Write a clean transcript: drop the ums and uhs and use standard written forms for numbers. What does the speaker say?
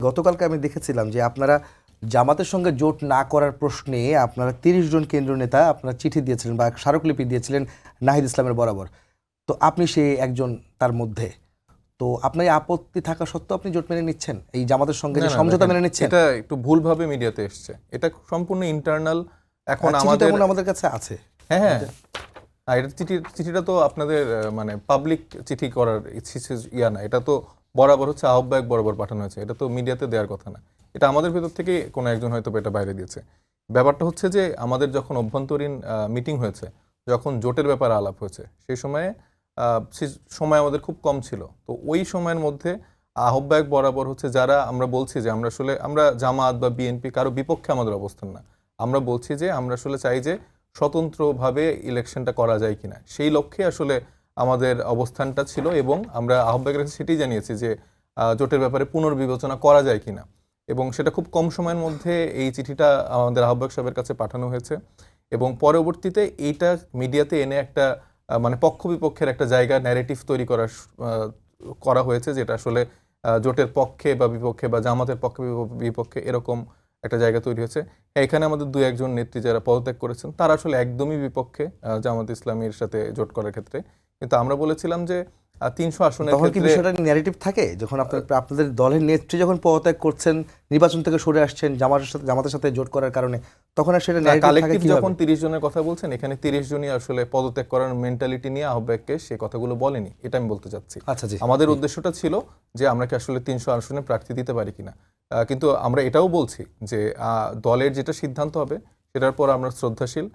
গতকালকে আমি দেখেছিলাম যে আপনারা জামাতের সঙ্গে জোট না করার প্রশ্নে আপনারা ৩০ জন কেন্দ্রীয় নেতা আপনারা চিঠি দিয়েছিলেন বা স্মারকলিপি দিয়েছিলেন নাহিদ ইসলামের বরাবর। তো আপনি সেই একজন তার মধ্যে। তো আপনার এই আপত্তি থাকা সত্ত্বেও আপনি জোট মেনে নিচ্ছেন, এই জামাতের সঙ্গে যে সমঝোতা মেনে নিচ্ছেন? এটা একটু ভুলভাবে মিডিয়াতে এসছে, এটা সম্পূর্ণ ইন্টারনাল। এখন আমাদের কাছে আছে। হ্যাঁ, এটা চিঠিটা তো আপনাদের মানে পাবলিক চিঠি করার ইয়া না, এটা তো বরাবর হচ্ছে আহ্বায়ক বরাবর পাঠানো হয়েছে, এটা তো মিডিয়াতে দেওয়ার কথা না। এটা আমাদের ভেতর থেকে কোনো একজন হয়তো এটা বাইরে দিয়েছে। ব্যাপারটা হচ্ছে যে আমাদের যখন অভ্যন্তরীণ মিটিং হয়েছে, যখন জোটের ব্যাপারে আলাপ হয়েছে, সেই সময় আমাদের খুব কম ছিল। তো ওই সময়ের মধ্যে আহ্বায়ক বরাবর হচ্ছে যারা আমরা বলছি যে আমরা জামাত বা বিএনপি কারো বিপক্ষে আমাদের অবস্থান না, আমরা বলছি যে আমরা আসলে চাই যে স্বতন্ত্রভাবে ইলেকশনটা করা যায় কিনা, সেই লক্ষ্যে আসলে আমাদের অবস্থানটা ছিল। এবং আমরা আহ্বায়কের কাছে সেটাই জানিয়েছি যে জোটের ব্যাপারে পুনর্বিবেচনা করা যায় কিনা, এবং সেটা খুব কম সময়ের মধ্যে এই চিঠিটা আমাদের আহ্বায়ক সাহেবের কাছে পাঠানো হয়েছে। এবং পরবর্তীতে এইটা মিডিয়াতে এনে একটা মানে পক্ষ বিপক্ষের একটা জায়গা ন্যারেটিভ তৈরি করা হয়েছে, যেটা আসলে জোটের পক্ষে বা বিপক্ষে বা জামাতের পক্ষে বিপক্ষে এরকম একটা জায়গা তৈরি হয়েছে। এখানে আমাদের দু একজন নেত্রী যারা পদত্যাগ করেছেন তারা আসলে একদমই বিপক্ষে জামাত ইসলামীর সাথে জোট করার ক্ষেত্রে। কিন্তু আমরা বলেছিলাম যে 300 আসনের ক্ষেত্রে বিষয়টা ন্যারেটিভ থাকে যখন আপনাদের দলের নেত্রী যখন পদত্যাগ করছেন, নির্বাচন থেকে সরে আসছেন জামাতের সাথে জোট করার কারণে, তখন আর সেটা কালেক্টিভ যখন 30 জনের কথা বলছেন, এখানে 30 জনই আসলে পদত্যাগ করার মেন্টালিটি নিয়ে আহ্বায়ককে সে কথাগুলো বলেনি, এটা আমি বলতে চাচ্ছি। আচ্ছা জি, আমাদের উদ্দেশ্যটা ছিল যে আমরা কি আসলে 300 আসনে প্রার্থী দিতে পারি কিনা। কিন্তু আমরা এটাও বলছি যে দলের যেটা সিদ্ধান্ত হবে সেটার পর আমরা শ্রদ্ধাশীল।